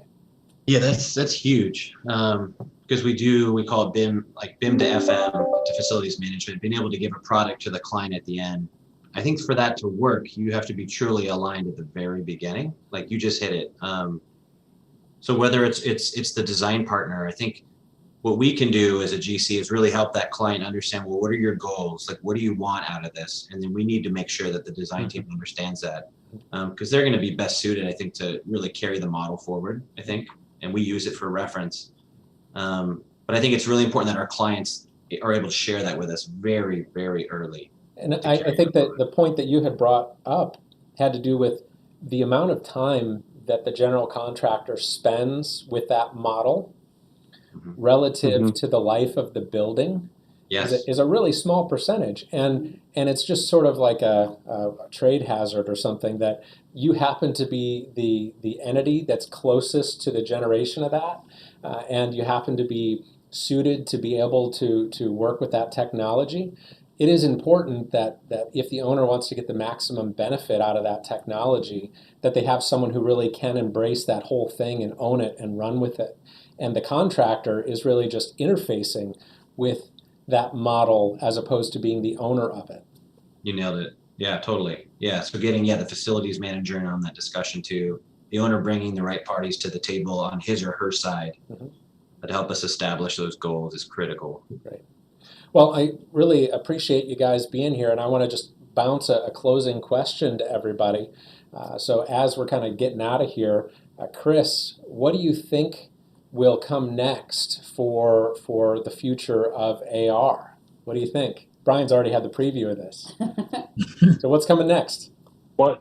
Yeah, that's huge. Because we call it BIM, like BIM to FM to facilities management, being able to give a product to the client at the end. I think for that to work, you have to be truly aligned at the very beginning. Like you just hit it. So whether it's the design partner, I think what we can do as a GC is really help that client understand, well, what are your goals? Like, what do you want out of this? And then we need to make sure that the design team understands that, because they're going to be best suited, I think, to really carry the model forward, I think, and we use it for reference. But I think it's really important that our clients are able to share that with us very, very early. And I think that the point that you had brought up had to do with the amount of time that the general contractor spends with that model relative to the life of the building. Yes. is a really small percentage. And it's just sort of like a trade hazard or something, that you happen to be the entity that's closest to the generation of that, and you happen to be suited to be able to work with that technology. It is important that if the owner wants to get the maximum benefit out of that technology, that they have someone who really can embrace that whole thing and own it and run with it. And the contractor is really just interfacing with that model as opposed to being the owner of it. You nailed it. Yeah, totally. Yeah, so getting the facilities manager in on that discussion too, the owner bringing the right parties to the table on his or her side to help us establish those goals is critical. Great. Well, I really appreciate you guys being here, and I want to just bounce a closing question to everybody. So as we're kind of getting out of here, Chris, what do you think will come next for the future of AR? What do you think? Brian's already had the preview of this. So what's coming next? What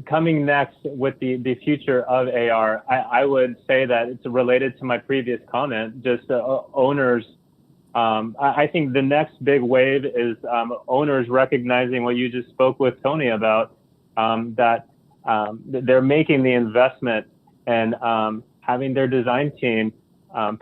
coming next with the future of AR, I would say that it's related to my previous comment, just owners. I think the next big wave is owners recognizing what you just spoke with Tony about, that they're making the investment and having their design team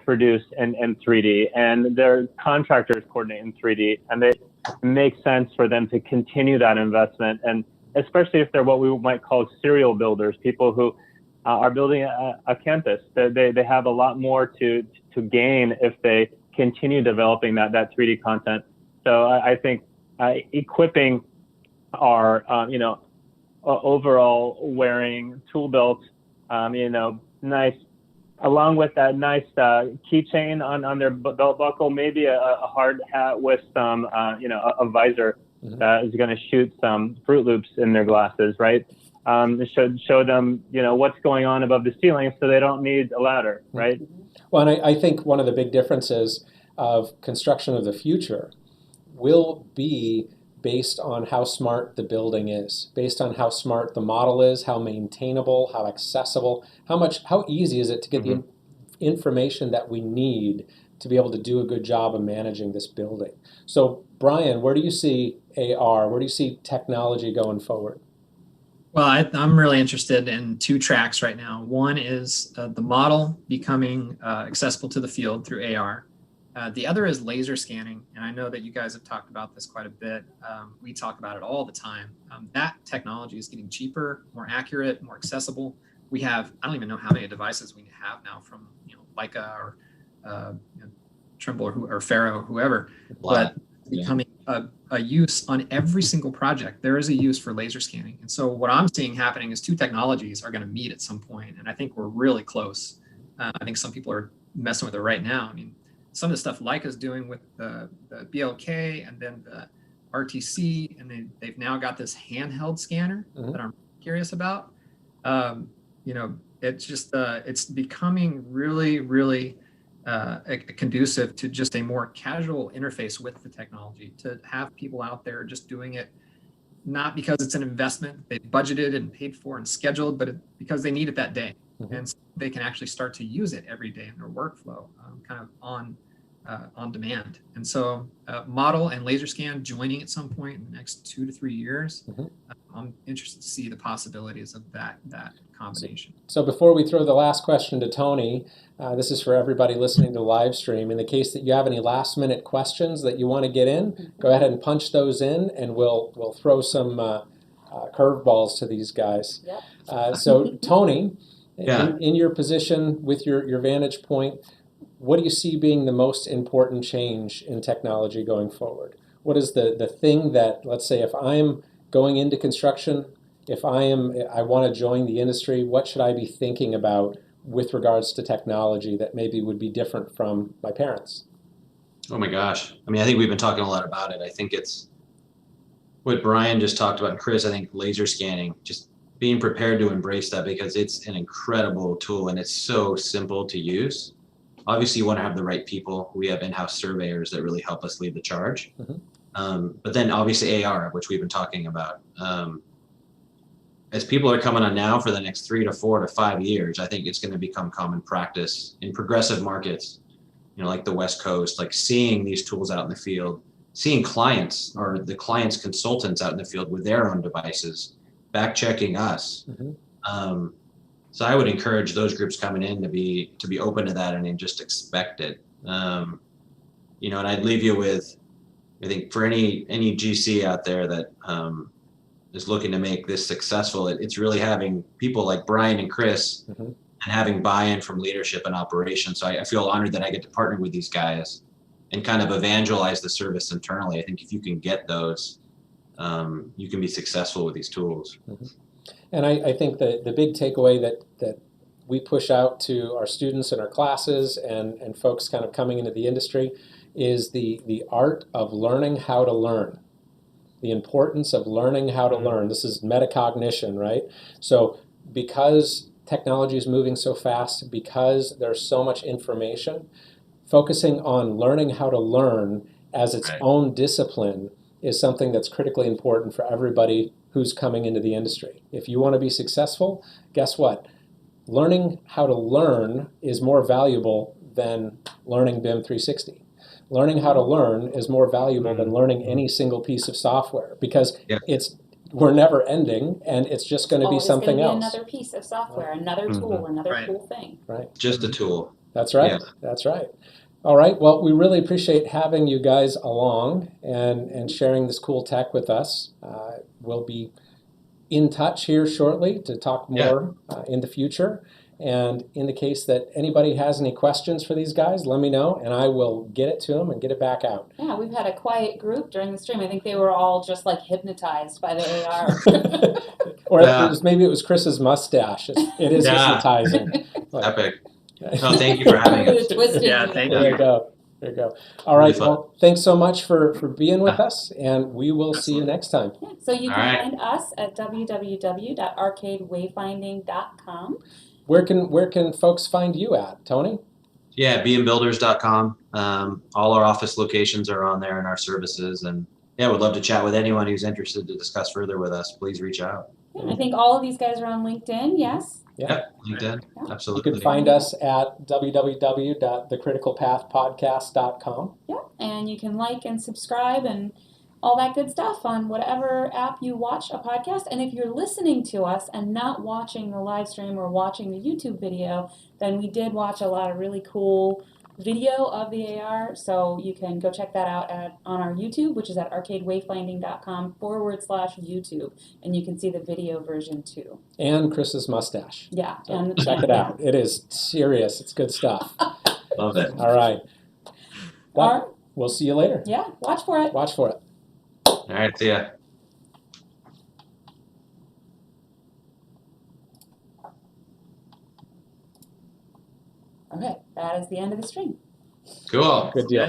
produce in 3D, and their contractors coordinate in 3D, and it makes sense for them to continue that investment, and especially if they're what we might call serial builders, people who are building a campus. They have a lot more to gain if they continue developing that 3D content. So I think equipping our, overall wearing tool belt, nice, along with that nice keychain on their belt buckle, maybe a hard hat with some, a visor that is going to shoot some Fruit Loops in their glasses, right? Show them, what's going on above the ceiling so they don't need a ladder, right? Well, and I think one of the big differences of construction of the future will be based on how smart the building is, based on how smart the model is, how maintainable, how accessible, how easy is it to get the information that we need to be able to do a good job of managing this building. So Brian, where do you see AR? Where do you see technology going forward? Well, I'm really interested in two tracks right now. One is the model becoming accessible to the field through AR. The other is laser scanning. And I know that you guys have talked about this quite a bit. We talk about it all the time. That technology is getting cheaper, more accurate, more accessible. We have, I don't even know how many devices we have now from Leica or Trimble or Faro, whoever, but becoming a use on every single project. There is a use for laser scanning. And so what I'm seeing happening is two technologies are going to meet at some point, and I think we're really close. I think some people are messing with it right now. I mean, some of the stuff Leica's doing with the BLK and then the RTC, and they've now got this handheld scanner that I'm curious about. It's just it's becoming really, really conducive to just a more casual interface with the technology, to have people out there just doing it, not because it's an investment they budgeted and paid for and scheduled, but because they need it that day. And so they can actually start to use it every day in their workflow, kind of on demand. And so model and laser scan joining at some point in the next 2 to 3 years. I'm interested to see the possibilities of that combination. So before we throw the last question to Tony, this is for everybody listening to the live stream. In the case that you have any last minute questions that you want to get in, go ahead and punch those in, and we'll throw some curveballs to these guys. So Tony, in your position with your vantage point, what do you see being the most important change in technology going forward? What is the thing that, let's say, if I'm going into construction, if I want to join the industry, what should I be thinking about with regards to technology that maybe would be different from my parents? Oh my gosh. I mean, I think we've been talking a lot about it. I think it's what Brian just talked about, and Chris, I think laser scanning, just being prepared to embrace that, because it's an incredible tool and it's so simple to use. Obviously, you want to have the right people. We have in-house surveyors that really help us lead the charge. But then obviously AR, which we've been talking about. As people are coming on now for the next 3 to 4 to 5 years, I think it's going to become common practice in progressive markets, like the West Coast, like seeing these tools out in the field, seeing clients or the client's consultants out in the field with their own devices, back checking us. So I would encourage those groups coming in to be open to that and just expect it. And I'd leave you with, I think for any GC out there that is looking to make this successful, it's really having people like Brian and Chris and having buy-in from leadership and operations. So I feel honored that I get to partner with these guys and kind of evangelize the service internally. I think if you can get those, you can be successful with these tools. And I think the big takeaway that we push out to our students and our classes and folks kind of coming into the industry is the art of learning how to learn. The importance of learning how to learn. This is metacognition, right? So because technology is moving so fast, because there's so much information, focusing on learning how to learn as its own discipline is something that's critically important for everybody who's coming into the industry. If you want to be successful, guess what? Learning how to learn is more valuable than learning BIM 360. Learning how to learn is more valuable than learning any single piece of software, because we're never ending, and it's just going to be something else. Another piece of software, another tool, another cool thing. Just a tool. That's right. That's right. All right. Well, we really appreciate having you guys along and sharing this cool tech with us. We'll be in touch here shortly to talk more in the future. And in the case that anybody has any questions for these guys, let me know, and I will get it to them and get it back out. Yeah, we've had a quiet group during the stream. I think they were all just like hypnotized by the AR. Or maybe it was Chris's mustache. It is hypnotizing. Epic. No, thank you for having us. Yeah, thank There you. you go. There you go. All right. Well, thanks so much for being with us, and we will see you next time. Yeah, so you can find us at www.arcadewayfinding.com. Where can folks find you at, Tony? Yeah, BNBuilders.com. All our office locations are on there and our services. And yeah, we'd love to chat with anyone who's interested to discuss further with us. Please reach out. Yeah, I think all of these guys are on LinkedIn, yes? Yeah, LinkedIn. Yeah. Absolutely. You can find us at www.thecriticalpathpodcast.com. Yeah, and you can like and subscribe and all that good stuff on whatever app you watch a podcast. And if you're listening to us and not watching the live stream or watching the YouTube video, then we did watch a lot of really cool video of the AR. So you can go check that out on our YouTube, which is at arcadewayfinding.com/YouTube. And you can see the video version too. And Chris's mustache. Yeah. So and check it out. It is serious. It's good stuff. Love it. All right. Well, we'll see you later. Yeah, watch for it. Watch for it. All right, see ya. Okay, that is the end of the stream. Cool. Good deal.